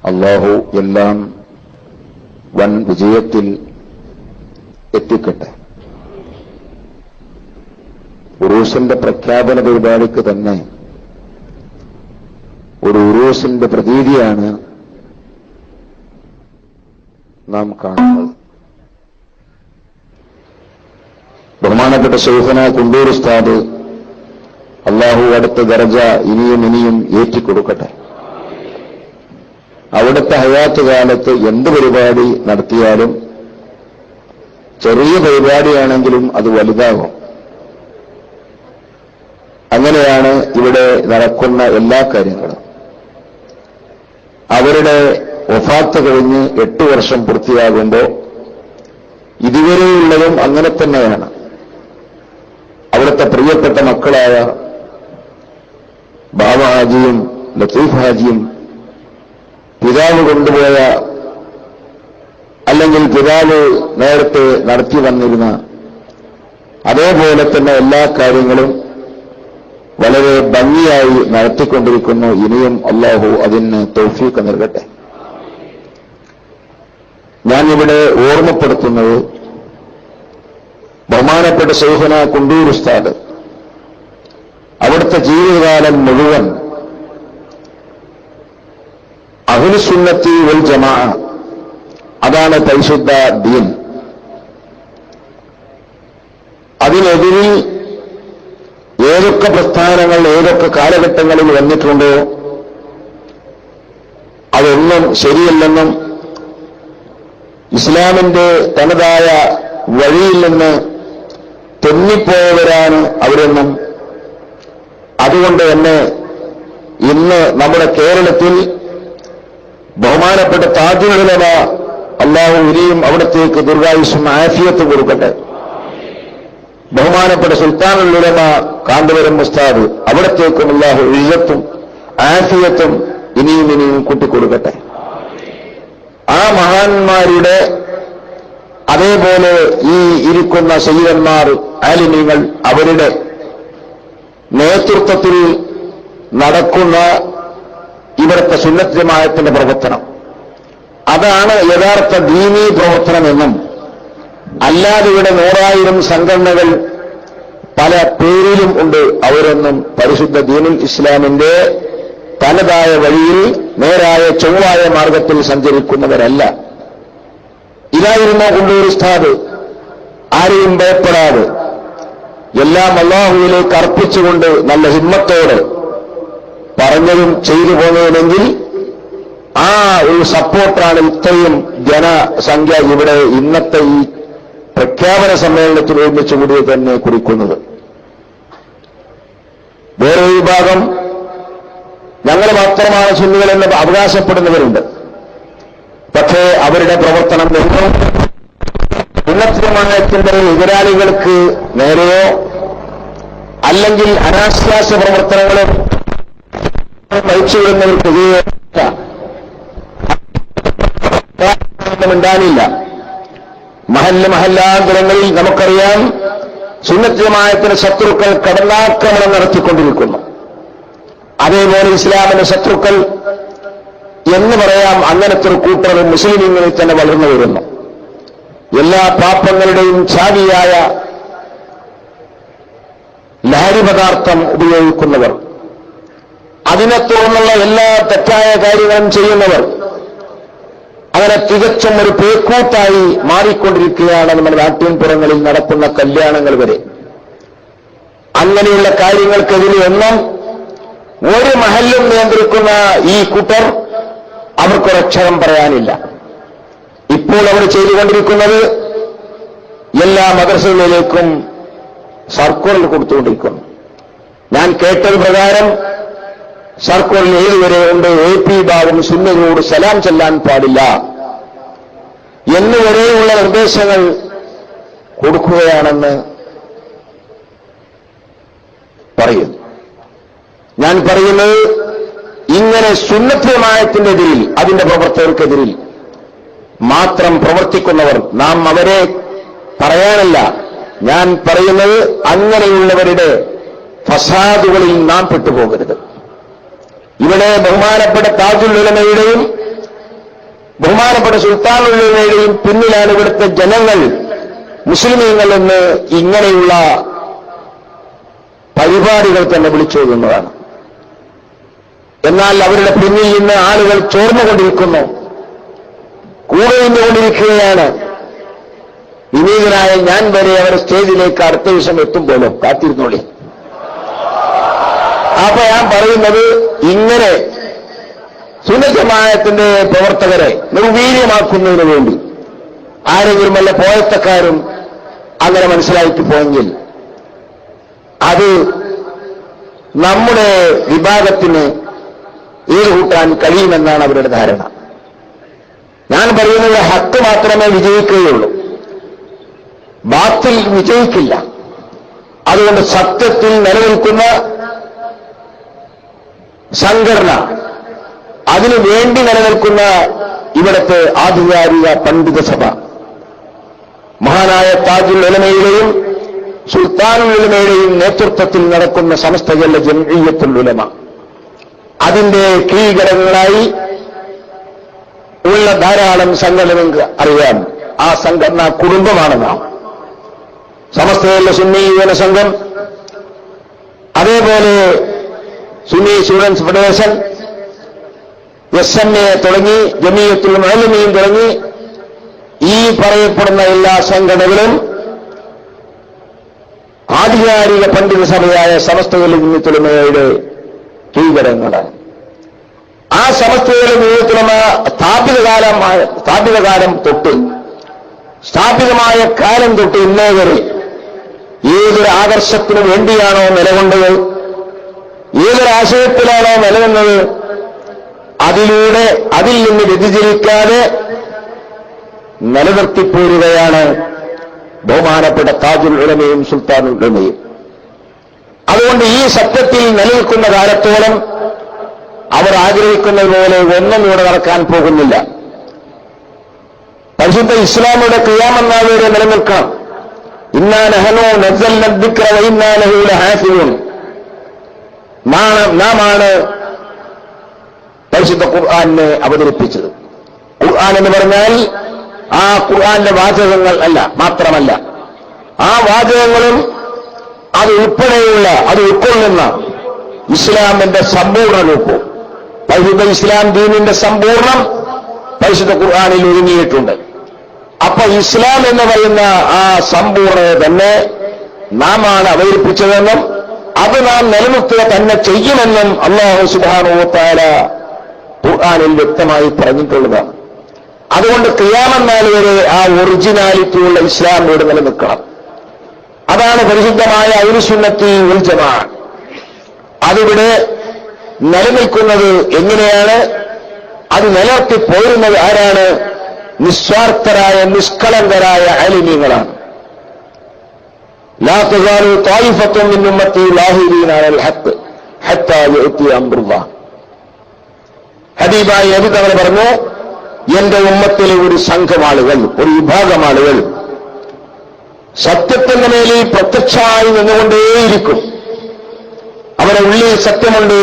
അല്ലാഹു എല്ലാം വൻ വിജയത്തിൽ എത്തിക്കട്ടെ. ഉറൂസിന്റെ പ്രഖ്യാപന പരിപാടിക്ക് തന്നെ ഒരു ഉറൂസിന്റെ പ്രതീതിയാണ് നാം കാണുന്നത്. ബഹുമാനപ്പെട്ട ശൈഖുന കുണ്ടൂർ ഉസ്താദ് അല്ലാഹു അടുത്ത ദർജ ഇനിയും ഏറ്റിക്കൊടുക്കട്ടെ. അവിടുത്തെ ഹയാത്ത് കാലത്ത് എന്ത് പരിപാടി നടത്തിയാലും ചെറിയ പരിപാടിയാണെങ്കിലും അത് വലുതാകും. അങ്ങനെയാണ് ഇവിടെ നടക്കുന്ന എല്ലാ കാര്യങ്ങളും. അവരുടെ വഫാത്ത് കഴിഞ്ഞ് 8 വർഷം പൂർത്തിയാകുമ്പോൾ ഇതുവരെയുള്ളതും അങ്ങനെ തന്നെയാണ്. അവിടുത്തെ പ്രിയപ്പെട്ട മക്കളായ ബാബ ഹാജിയും ലത്തീഫ് ഹാജിയും പിതാവ് കൊണ്ടുപോയ അല്ലെങ്കിൽ പിതാവ് നേരത്തെ നടത്തി വന്നിരുന്ന അതേപോലെ തന്നെ എല്ലാ കാര്യങ്ങളും വളരെ ഭംഗിയായി നടത്തിക്കൊണ്ടിരിക്കുന്നു. ഇനിയും അല്ലാഹു അതിന് തൗഫീഖ് നൽകട്ടെ. ഞാനിവിടെ ഓർമ്മപ്പെടുത്തുന്നത് ബഹുമാനപ്പെട്ട ശൈഖുന കുണ്ടൂർ ഉസ്താദ് അവിടുത്തെ ജീവിതകാലം മുഴുവൻ അഹ്ലുസുന്നത്തി വൽ ജമാഅ, അതാണ് പരിശുദ്ധ ദീൻ, അതിനെതിരിൽ ഏതൊക്കെ പ്രസ്ഥാനങ്ങൾ ഏതൊക്കെ കാലഘട്ടങ്ങളിൽ വന്നിട്ടുണ്ടോ അതൊന്നും ശരിയല്ലെന്നും ഇസ്ലാമിന്റെ തനതായ വഴിയിൽ നിന്ന് തെന്നിപ്പോയവരാണ് അവരെന്നും, അതുകൊണ്ട് തന്നെ ഇന്ന് നമ്മുടെ കേരളത്തിൽ ബഹുമാനപ്പെട്ട താജുൽ ഉലമ അല്ലാഹു ഇനിയും അവിടത്തേക്ക് ദീർഘായുസ്സും ആഫിയത്തും കൊടുക്കട്ടെ. ബഹുമാനപ്പെട്ട സുൽത്താനുൽ ഉലമ കാന്തപുരം ഉസ്താദ് അവിടത്തേക്കും അല്ലാഹു ഇസ്സത്തും ആഫിയത്തും ഇനിയും കൂട്ടിക്കൊടുക്കട്ടെ. ആ മഹാന്മാരുടെ അതേപോലെ ഈ ഇരിക്കുന്ന സയ്യിദന്മാർ ആലിമീങ്ങൾ അവരുടെ നേതൃത്വത്തിൽ നടക്കുന്ന ഇവിടുത്തെ സുന്നത്ത് ജമാഅത്തിന്റെ പ്രവർത്തനം, അതാണ് യഥാർത്ഥ ദീനീ പ്രവർത്തനമെന്നും, അല്ലാതെ ഇവിടെ 100,000 സംഘടനകൾ പല പേരിലും ഉണ്ട്, അവരൊന്നും പരിശുദ്ധ ദീനുൽ ഇസ്ലാമിന്റെ തനതായ വഴിയിൽ നേരായ ചൊവ്വായ മാർഗത്തിൽ സഞ്ചരിക്കുന്നവരല്ല. ഇതായിരുന്നു കുണ്ടൂർ ഉസ്താദ്. ആരെയും ഭയപ്പെടാതെ എല്ലാം അല്ലാഹുവിലേക്ക് അർപ്പിച്ചുകൊണ്ട് നല്ല ഹിമ്മത്തോടെ പറഞ്ഞതും ചെയ്തു പോകുന്നതിനെങ്കിൽ ആ ഒരു സപ്പോർട്ടാണ് ഇത്രയും ജനസംഖ്യ ഇവിടെ ഇന്നത്തെ ഈ പ്രഖ്യാപന സമ്മേളനത്തിൽ ഒരുമിച്ച് കൂടി തന്നെ കുറിക്കുന്നത്. വേറെ വിഭാഗം ഞങ്ങൾ മാത്രമാണ് സുന്നികളെന്ന് അവകാശപ്പെടുന്നവരുണ്ട്. പക്ഷേ അവരുടെ പ്രവർത്തനം എന്നും സുന്നത്ത് ജമാഅത്തിന്റെ എതിരാളികൾക്ക് നേരെയോ അല്ലെങ്കിൽ അനാശ്വാസ പ്രവർത്തനങ്ങളും നയിച്ചുവിടുന്നവർക്കെതിരെ ഉണ്ടാകില്ല. മഹല്ലാന്തരങ്ങളിൽ നമുക്കറിയാം സുന്നത്ത് ജമാഅത്തിന്റെ ശത്രുക്കൾ കടന്നാക്രമണം നടത്തിക്കൊണ്ടിരിക്കുന്നു. അതേപോലെ ഇസ്ലാമിന്റെ ശത്രുക്കൾ എന്ന് പറയാം, അങ്ങനത്തെ ഒരു കൂട്ടർ മുസ്ലിമീങ്ങളിൽ തന്നെ വളർന്നു വരുന്നു. എല്ലാ പാപങ്ങളുടെയും ചാവിയായ ലഹരി പദാർത്ഥം ഉപയോഗിക്കുന്നവർ, അതിനെ തുടർന്നുള്ള എല്ലാ തെറ്റായ കാര്യങ്ങളും ചെയ്യുന്നവർ, അങ്ങനെ തികച്ചും ഒരു പേക്കൂട്ടായി മാറിക്കൊണ്ടിരിക്കുകയാണ് നമ്മുടെ നാട്ടിൻപുറങ്ങളിൽ നടക്കുന്ന കല്യാണങ്ങൾ വരെ. അങ്ങനെയുള്ള കാര്യങ്ങൾക്കെതിരെ ഒന്നും ഒരു മഹല്ലും നിയന്ത്രിക്കുന്ന ഈ കൂട്ടർ അവർക്കൊരക്ഷരം പറയാനില്ല. ഇപ്പോൾ അവർ ചെയ്തുകൊണ്ടിരിക്കുന്നത് എല്ലാ മദ്രസകളിലേക്കും സർക്കുലർ കൊടുത്തുകൊണ്ടിരിക്കുന്നു. ഞാൻ കേട്ടത് പ്രകാരം സർക്കുലറിൽ ഏതുവരെ ഉണ്ട്, AP ഭാഗം സുന്നികളോട് സലാം ചെല്ലാൻ പാടില്ല എന്നുവരെയുള്ള നിർദ്ദേശങ്ങൾ കൊടുക്കുകയാണെന്ന് പറയുന്നു. ഞാൻ പറയുന്നത്, ഇങ്ങനെ സുന്നത്ത് ജമാഅത്തിന്റെ എതിരിൽ, അതിന്റെ പ്രവർത്തകർക്കെതിരിൽ മാത്രം പ്രവർത്തിക്കുന്നവർ, നാം അവരെ പറയാനല്ല, ഞാൻ പറയുന്നത് അങ്ങനെയുള്ളവരുടെ ഫസാദുകളിൽ നാം പെട്ടുപോകരുത്. ഇവിടെ ബഹുമാനപ്പെട്ട താജുൽ ഉലമയുടെയും ബഹുമാനപ്പെട്ട സുൽത്താനുള്ളവയുടെയും പിന്നിലാണ് ഇവിടുത്തെ ജനങ്ങൾ, മുസ്ലിമീങ്ങൾ എന്ന് ഇങ്ങനെയുള്ള പരിപാടികൾ തന്നെ വിളിച്ചോതുന്നതാണ്. എന്നാൽ അവരുടെ പിന്നിൽ നിന്ന് ആളുകൾ ചോർന്നുകൊണ്ടിരിക്കുന്നു, കൂടെ നിന്നുകൊണ്ടിരിക്കുകയാണ്. വിനീതനായ ഞാൻ വരെ അവർ സ്റ്റേജിലേക്ക് അടുത്ത ദിവസം എത്തുമ്പോഴോ കാത്തിരുന്നോളി. അപ്പൊ ഞാൻ പറയുന്നത്, ഇങ്ങനെ സുന്നത്ത് ജമാഅത്തിന്റെ പ്രവർത്തകരെ നിർവീര്യമാക്കുന്നതിന് വേണ്ടി ആരെങ്കിലും വല്ല പോയത്തക്കാരും അങ്ങനെ മനസ്സിലാക്കി പോയെങ്കിൽ അത് നമ്മുടെ വിഭാഗത്തിന് ഈടുകൂട്ടാൻ കഴിയുമെന്നാണ് അവരുടെ ധാരണ. ഞാൻ പറയുന്നത് ഹക്ക് മാത്രമേ വിജയിക്കുകയുള്ളൂ, ബാത്തിൽ വിജയിക്കില്ല. അതുകൊണ്ട് സത്യത്തിൽ നിലനിൽക്കുന്ന സംഘടന, അതിനു വേണ്ടി നിലനിൽക്കുന്ന ഇവിടുത്തെ ആധികാരിക പണ്ഡിത സഭ, മഹാനായ താജുൽ ഉലമയുടെയും സുൽത്താനുൽ ഉലമയുടെയും നേതൃത്വത്തിൽ നടക്കുന്ന സമസ്ത കേരള ജംഇയ്യത്തുൽ ഉലമ, അതിന്റെ കീഴ്ഘടകങ്ങളായി ഉള്ള ധാരാളം സംഘടനകൾ അറിയാം. ആ സംഘടനാ കുടുംബമാണ് നാം. സമസ്ത കേരള സുന്നി യുവന സംഘം, അതേപോലെ സുന്നി സ്റ്റുഡൻസ് ഫെഡറേഷൻ, SMA തുടങ്ങി ജമിയത്തുൽ മുഅല്ലിമീൻ തുടങ്ങി ഈ പറയപ്പെടുന്ന എല്ലാ സംഘടനകളും ആധികാരിക പണ്ഡിത സഭയായ സമസ്ത കേരള ജംഇയ്യത്തുൽ ഉലമയുടെ കീഴ്ഘടകങ്ങളാണ്. ആ സമസ്ത കേരള ജംഇയ്യത്തുൽ ഉലമ സ്ഥാപിതമായ കാലം തൊട്ട് ഇന്നേ വരെ ഏതൊരു ആദർശത്തിനു വേണ്ടിയാണോ നിലകൊണ്ടത്, ഏതൊരാശയത്തിലാണോ നിലനിന്നത്, അതിൽ നിന്ന് വ്യതിചലിക്കാതെ നിലനിർത്തിപ്പോരുകയാണ് ബഹുമാനപ്പെട്ട താജുൽ ഉലമയും സുൽത്താനുൽ ഉലമയും. അതുകൊണ്ട് ഈ സത്യത്തിൽ നിലനിൽക്കുന്ന കാലത്തോളം അവർ ആഗ്രഹിക്കുന്നത് പോലെ ഒന്നും ഇവിടെ നടക്കാൻ പോകുന്നില്ല. പരിശുദ്ധ ഇസ്ലാമിയുടെ ഖിയാമത്ത് നാൾ വരെ നിലനിൽക്കണം. ഇന്നാ നഹ്നു നസ്സൽന ദിക്ര വ ഇന്നാ ലഹു ലഹാഫിദൂൻ. നാമാണ് പരിശുദ്ധ ഖുർആനെ അവതരിപ്പിച്ചത്. ഖുർആൻ എന്ന് പറഞ്ഞാൽ ആ ഖുർആന്റെ വാചകങ്ങൾ അല്ല, മാത്രമല്ല ആ വാചകങ്ങളും അത് ഉൾക്കൊള്ളുന്ന ഇസ്ലാമിന്റെ സമ്പൂർണ്ണ രൂപം, പരിശുദ്ധ ഇസ്ലാം ദീനിന്റെ സമ്പൂർണ്ണം പരിശുദ്ധ ഖുർആനിൽ ഒതുങ്ങിയിട്ടുണ്ട്. അപ്പൊ ഇസ്ലാം എന്ന് പറയുന്ന ആ സമ്പൂർണ്ണത തന്നെ നാമാണ് അവതരിപ്പിച്ചതെന്നും അത് നാം നിലനിർത്തുക തന്നെ ചെയ്യുമെന്നും അല്ലാഹു സുബ്ഹാനഹു വ തആല ഖുർആനിൽ വ്യക്തമായി പറഞ്ഞിട്ടുള്ളതാണ്. അതുകൊണ്ട് ഖിയാമത്ത് നാൾ വരെ ആ ഒറിജിനാലിറ്റിയുള്ള ഇസ്ലാം ഇവിടെ നിലനിൽക്കണം. അതാണ് പരിശുദ്ധമായ അഹ്ലുസുന്നത്തി വൽ ജമാഅ. അതിവിടെ നിലനിൽക്കുന്നത് എങ്ങനെയാണ്? അത് നിലനിർത്തി പോരുന്നത് ആരാണ്? നിസ്വാർത്ഥരായ നിഷ്കളങ്കരായ ആലിമീങ്ങളാണ്. ലാ തസാലു ത്വായിഫത്തുൻ മിൻ ഉമ്മത്തി ലാഹിരീന അലൽ ഹഖ് ഹത്താ യഅതി അംറുല്ലാഹ്. ഹബീബായ നബി തങ്ങൾ പറഞ്ഞു, എന്റെ ഉമ്മത്തിലെ ഒരു സംഘം ആളുകൾ, ഒരു വിഭാഗം ആളുകൾ സത്യത്തിന്റെ മേലിൽ പ്രത്യക്ഷമായി നിന്നുകൊണ്ടേയിരിക്കും. അവരുടെ ഉള്ളിൽ സത്യമുണ്ട്,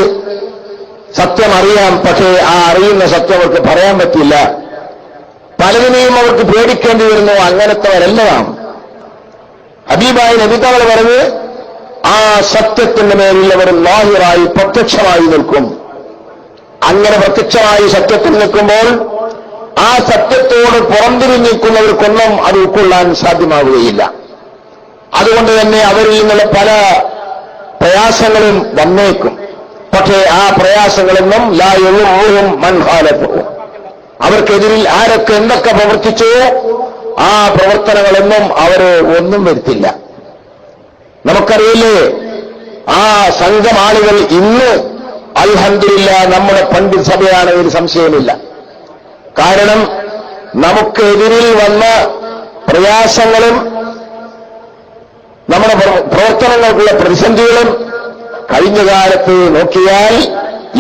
സത്യം അറിയാം, പക്ഷേ ആ അറിയുന്ന സത്യം അവർക്ക് പറയാൻ പറ്റില്ല. പലതിനെയും അവർക്ക് പേടിക്കേണ്ടി വരുന്നു. അങ്ങനത്തെവരെല്ലാം ഹബീബായ നബി തങ്ങൾ പറഞ്ഞ്, ആ സത്യത്തിന്റെ മേലിൽ അവർ ലാഹിറായി പ്രത്യക്ഷമായി നിൽക്കും. അങ്ങനെ പ്രത്യക്ഷമായി സത്യത്തിൽ നിൽക്കുമ്പോൾ ആ സത്യത്തോട് പുറംതിരിഞ്ഞിരിക്കുന്നവർക്കൊന്നും അത് ഉൾക്കൊള്ളാൻ സാധ്യമാവുകയില്ല. അതുകൊണ്ട് തന്നെ അവരിൽ നിന്നുള്ള പല പ്രയാസങ്ങളും വന്നേക്കും. പക്ഷേ ആ പ്രയാസങ്ങളൊന്നും ലാ യദുറുഹും മൻ ഖാലഫഹും, അവർക്കെതിരിൽ ആരൊക്കെ എന്തൊക്കെ പ്രവർത്തിച്ചോ ആ പ്രവർത്തനങ്ങളൊന്നും അവരെ ഒന്നും വരുത്തില്ല. നമുക്കറിയില്ലേ, ആ സംഘം ആളുകൾ ഇന്ന് അൽഹംദുലില്ലാ നമ്മുടെ പണ്ഡിത സഭയാണ്, ഒരു സംശയമില്ല. കാരണം നമുക്കെതിരിൽ വന്ന പ്രയാസങ്ങളും നമ്മുടെ പ്രവർത്തനങ്ങൾക്കുള്ള പ്രതിസന്ധികളും കഴിഞ്ഞ കാലത്ത് നോക്കിയാൽ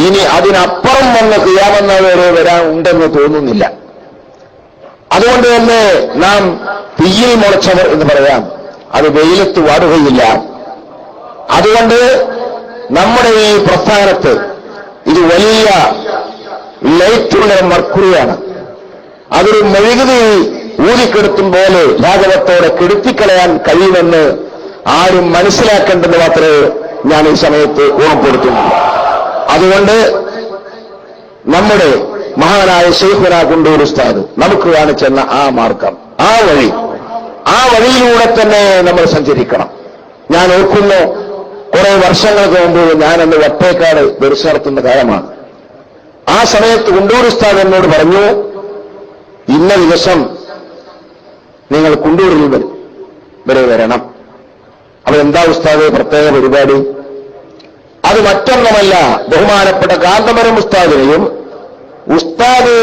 ഇനി അതിനപ്പുറം വന്ന ഖിയാമത്ത് നാൾ വരെ വരാൻ ഉണ്ടെന്ന് തോന്നുന്നില്ല. അതുകൊണ്ട് തന്നെ നാം തീയിൽ മുളച്ചവർ എന്ന് പറയാം, അത് വെയിലത്ത് വാടുകയില്ല. അതുകൊണ്ട് നമ്മുടെ ഈ പ്രസ്ഥാനത്ത് ഇത് വലിയ ലൈറ്റുള്ള മർക്കുറിയാണ്. അതൊരു മെഴുകുതി ഊതിക്കെടുത്തും പോലെ ലാഘവത്തോടെ കെടുത്തിക്കളയാൻ കഴിയുമെന്ന് ആരും മനസ്സിലാക്കേണ്ടെന്ന് മാത്രമേ ഞാൻ ഈ സമയത്ത് ഓർമ്മപ്പെടുത്തുന്നു. അതുകൊണ്ട് നമ്മുടെ മഹാനായ ശൈഖുനാ കുണ്ടൂർ ഉസ്താദ് നമുക്ക് കാണിച്ചെന്ന ആ മാർഗം, ആ വഴിയിലൂടെ തന്നെ നമ്മൾ സഞ്ചരിക്കണം. ഞാൻ ഓർക്കുന്നു, കുറെ വർഷങ്ങൾക്ക് മുമ്പ് ഞാനന്ന് വട്ടേക്കാട് ദർശനം നടത്തുന്ന കാലമാണ്. ആ സമയത്ത് കുണ്ടൂർ ഉസ്താദ് എന്നോട് പറഞ്ഞു, ഇന്ന ദിവസം നിങ്ങൾ കുണ്ടൂരിൽ വരെ വരണം. അപ്പൊ എന്താ ഉസ്താദ് പ്രത്യേക പരിപാടി? അത് മറ്റൊന്നുമല്ല, ബഹുമാനപ്പെട്ട കാന്തപുരം ഉസ്താദിനെയും ഉസ്താദ്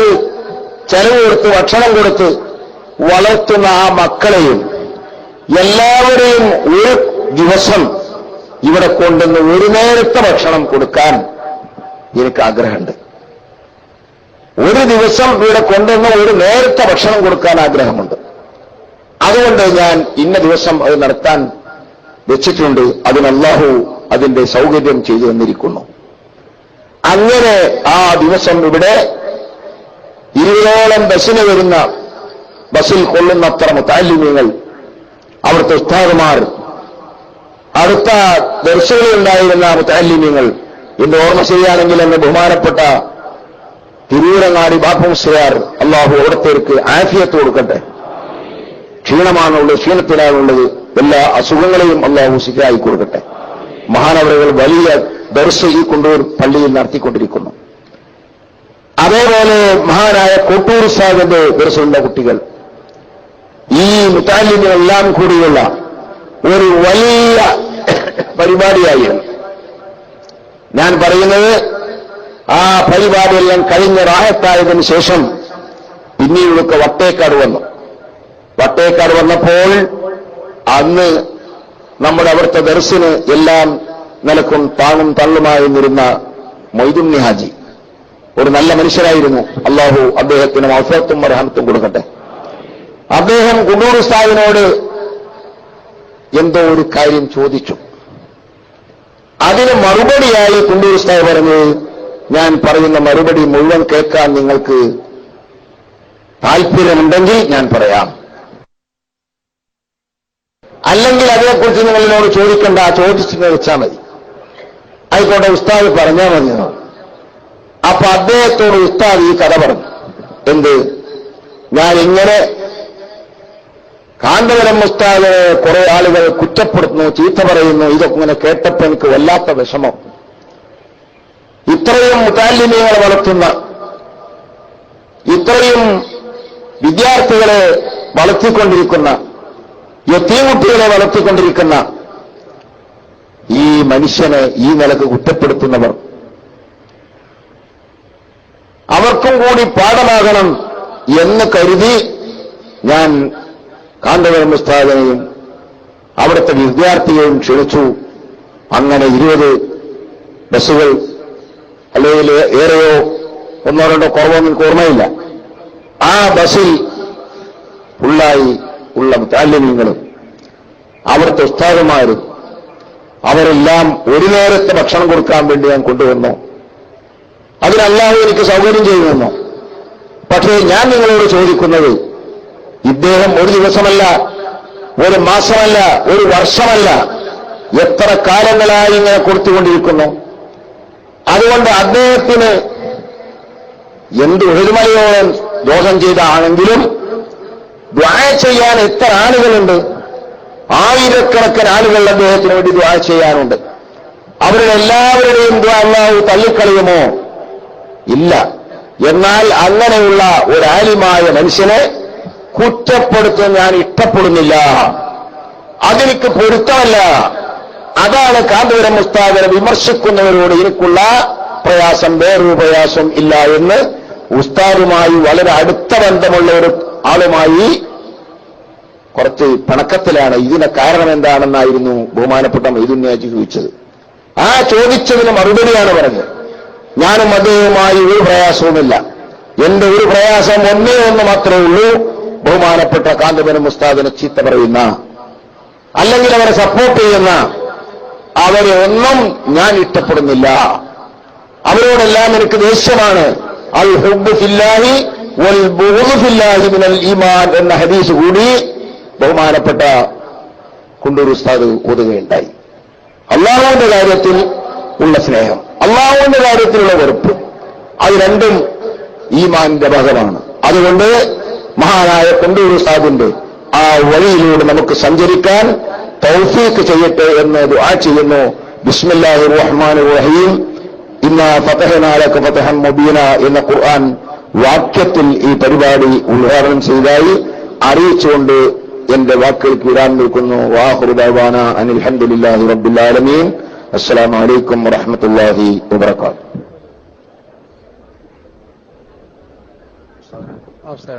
ചെലവ് കൊടുത്ത് ഭക്ഷണം കൊടുത്ത് വളർത്തുന്ന ആ മക്കളെയും എല്ലാവരെയും ഒരു ദിവസം ഇവിടെ കൊണ്ടുവന്ന് ഒരു നേരത്തെ ഭക്ഷണം കൊടുക്കാൻ എനിക്ക് ആഗ്രഹമുണ്ട്. ഒരു ദിവസം ഇവിടെ കൊണ്ടുവന്ന് ഒരു നേരത്തെ ഭക്ഷണം കൊടുക്കാൻ ആഗ്രഹമുണ്ട്. അതുകൊണ്ട് ഞാൻ ഇന്ന ദിവസം അത് നടത്താൻ വെച്ചിട്ടുണ്ട്. അതിന് അല്ലാഹു അതിന്റെ സൗകര്യം ചെയ്തു തന്നിരിക്കുന്നു. അങ്ങനെ ആ ദിവസം ഇവിടെ 20ഓളം ബസ്സിന് വരുന്ന, ബസ്സിൽ കൊള്ളുന്നത്ര മുതഅല്ലിമീങ്ങൾ, അവിടുത്തെ ഉസ്താദുമാർ, അടുത്ത ദർശകളിലുണ്ടായിരുന്ന മുതഅല്ലിമീങ്ങൾ, എന്റെ ഓർമ്മ ശരിയാണെങ്കിൽ എന്നെ ബഹുമാനപ്പെട്ട തിരൂരങ്ങാടി ബാപ്പു മുസ്ലിയാർ, അല്ലാഹു അവിടത്തേക്ക് ആഫിയത്ത് കൊടുക്കട്ടെ. ക്ഷീണമാണുള്ളത്, ക്ഷീണത്തിലാണുള്ളത്, എല്ലാ അസുഖങ്ങളെയും അല്ലാഹു ശിഫയായി കൊടുക്കട്ടെ. മഹാനവറുകൾ വലിയ ദർസ് ഈ കൊണ്ടൂർ പള്ളിയിൽ നടത്തിക്കൊണ്ടിരിക്കുന്നു. അതേപോലെ മഹാനായ കോട്ടൂർ സാഹിബിന്റെ ദർസുള്ള കുട്ടികൾ, ഈ മുതഅല്ലിമീങ്ങളെല്ലാം കൂടിയുള്ള ഒരു വലിയ പരിപാടിയായിരുന്നു. ഞാൻ പറയുന്നത്, ആ പരിപാടിയെല്ലാം കഴിഞ്ഞ റാഹത്തായതിനു ശേഷം പിന്നീടൊക്കെ വട്ടേക്കാട് വന്നു. വട്ടേക്കാട് വന്നപ്പോൾ അന്ന് നമ്മുടെ അവിടുത്തെ ദർസിന് എല്ലാം നിലക്കും താങ്ങും തള്ളുമായി നിന്നിരുന്ന മൊയ്തുണ്ണി ഹാജി ഒരു നല്ല മനുഷ്യരായിരുന്നു. അല്ലാഹു അദ്ദേഹത്തിന് മഗ്ഫിറത്തും റഹ്മത്തും കൊടുക്കട്ടെ. അദ്ദേഹം കുണ്ടൂർ ഉസ്താദിനോട് എന്തോ ഒരു കാര്യം ചോദിച്ചു. അതിന് മറുപടിയായി കുണ്ടൂർ ഉസ്താദ് പറഞ്ഞു, ഞാൻ പറയുന്ന മറുപടി മുഴുവൻ കേൾക്കാൻ നിങ്ങൾക്ക് താല്പര്യമുണ്ടെങ്കിൽ ഞാൻ പറയാം, അല്ലെങ്കിൽ അതിനെക്കുറിച്ച് നിങ്ങളോട് ചോദിക്കണ്ട, ചോദിച്ചു വെച്ചാൽ മതി. ആയിക്കോട്ടെ, ഉസ്താദ് പറഞ്ഞാൽ മതി. അപ്പൊ അദ്ദേഹത്തോട് ഉസ്താദ് ഈ കഥ പറഞ്ഞു. എന്ത്? ഞാൻ ഇങ്ങനെ കാന്തപുരം ഉസ്താദിനെ കുറെ ആളുകൾ കുറ്റപ്പെടുത്തുന്നു, ചീത്ത പറയുന്നു, ഇതൊക്കെ ഇങ്ങനെ കേട്ടപ്പോൾ എനിക്ക് വല്ലാത്ത വിഷമം. ഇത്രയും മുതഅല്ലിമീങ്ങളെ വളർത്തുന്ന, ഇത്രയും വിദ്യാർത്ഥികളെ വളർത്തിക്കൊണ്ടിരിക്കുന്ന, യതീംകുട്ടികളെ വളർത്തിക്കൊണ്ടിരിക്കുന്ന ഈ മനുഷ്യനെ ഈ നിലക്ക് കുറ്റപ്പെടുത്തുന്നവർ, അവർക്കും കൂടി പാഠമാകണം എന്ന് കരുതി ഞാൻ കാന്തപുരം ഉസ്താദിനെയും അവിടുത്തെ വിദ്യാർത്ഥിയെയും ക്ഷണിച്ചു. അങ്ങനെ 20 ബസ്സുകൾ, അല്ലെങ്കിൽ ഏറെയോ, ഒന്നോ രണ്ടോ കുറവൊന്നും എനിക്ക് ഓർമ്മയില്ല, ആ ബസ്സിൽ ഫുള്ളായി ഉള്ള മുതഅല്ലിമീങ്ങളും അവിടുത്തെ ഉസ്താദുമാരും അവരെല്ലാം ഒരു നേരത്തെ ഭക്ഷണം കൊടുക്കാൻ വേണ്ടി ഞാൻ കൊണ്ടുവന്നു. അതിന് അല്ലാഹു എനിക്ക് സൗകര്യം ചെയ്തു തന്നു. പക്ഷേ ഞാൻ നിങ്ങളോട് ചോദിക്കുന്നത്, ഇദ്ദേഹം ഒരു ദിവസമല്ല, ഒരു മാസമല്ല, ഒരു വർഷമല്ല, എത്ര കാലങ്ങളായി ഇങ്ങനെ കൊടുത്തുകൊണ്ടിരിക്കുന്നു. അതുകൊണ്ട് അദ്ദേഹത്തിന് എന്ത് എഴുമലയോളം ദോഷം ചെയ്താണെങ്കിലും ദുആ ചെയ്യാൻ എത്ര ആളുകളുണ്ട്? ആയിരക്കണക്കിന് ആളുകൾ അദ്ദേഹത്തിന് വേണ്ടി ദുആ ചെയ്യാനുണ്ട്. അവരുടെ എല്ലാവരുടെയും ദുആ അല്ലാഹു തള്ളിക്കളയുമോ? ഇല്ല. എന്നാൽ അങ്ങനെയുള്ള ഒരു ആലിമായ മനുഷ്യനെ കുറ്റപ്പെടുത്താൻ ഞാൻ ഇഷ്ടപ്പെടുന്നില്ല, അതെനിക്ക് പൊരുത്തമല്ല. അതാണ് കാന്തപുരം ഉസ്താദിനെ വിമർശിക്കുന്നവരോട് എനിക്കുള്ള പ്രയാസം. വേറൊരു പ്രയാസം ഇല്ല എന്ന് ഉസ്താദുമായി വളരെ അടുത്ത ബന്ധമുള്ള ഒരു ആളുമായി കുറച്ച് പിണക്കത്തിലാണ്. ഇതിന് കാരണം എന്താണെന്നായിരുന്നു ബഹുമാനപ്പെട്ട മൊയ്തുണ്ണി ഹാജി ചോദിച്ചത്. ആ ചോദിച്ചതിന് മറുപടിയാണ് പറഞ്ഞത്. ഞാനും അദ്ദേഹവുമായി ഒരു പ്രയാസവുമില്ല. എന്റെ ഒരു പ്രയാസം ഒന്നേ ഒന്ന് മാത്രമേ ഉള്ളൂ, ബഹുമാനപ്പെട്ട കാന്തപുരം ഉസ്താദിനെ ചീത്ത പറയുന്ന, അല്ലെങ്കിൽ അവരെ സപ്പോർട്ട് ചെയ്യുന്ന അവരെ ഒന്നും ഞാൻ ഇഷ്ടപ്പെടുന്നില്ല. അവരോടെല്ലാം എനിക്ക് ദേഷ്യമാണ്. അൽ ഹുബ്ബു ഫില്ലാഹി വൽ ബുഗ്ദു ഫില്ലാഹി മിനൽ ഈമാൻ എന്ന ഹദീസ് കൂടി ബഹുമാനപ്പെട്ട കുണ്ടൂർ ഉസ്താദ് ഓതുകയുണ്ടായി. അള്ളാഹുവിന്റെ കാര്യത്തിൽ ഉള്ള സ്നേഹം, അള്ളാഹുവിന്റെ കാര്യത്തിലുള്ള വെറുപ്പ്, അത് രണ്ടും ഈമാനിന്റെ ഭാഗമാണ്. അതുകൊണ്ട് മഹാനായ കുണ്ടൂർ ഉസ്താദിന്റെ ആ വഴിയിലൂടെ നമുക്ക് സഞ്ചരിക്കാൻ തൗഫീഖ് ചെയ്യട്ടെ എന്ന് ദുആ ചെയ്യുന്നു. ബിസ്മില്ലാഹിർ റഹ്മാനിർ റഹീം. ഇന്നാ ഫതഹ്നാ ലക ഫതഹൻ മുബീന എന്ന ഖുർആൻ വാക്യത്തിൽ ഈ പരിപാടി ഉദ്ഘാടനം ചെയ്തതായി അറിയിച്ചുകൊണ്ട് എന്റെ വാക്കുകൾക്ക് വിരാം നിൽക്കുന്നു. വാഖിറു ദഅവാന അനിൽ ഹംദുലില്ലാഹി റബ്ബിൽ ആലമീൻ. അസ്സലാമു അലൈക്കും വറഹ്മത്തുള്ളാഹി വബറകാതുഹു.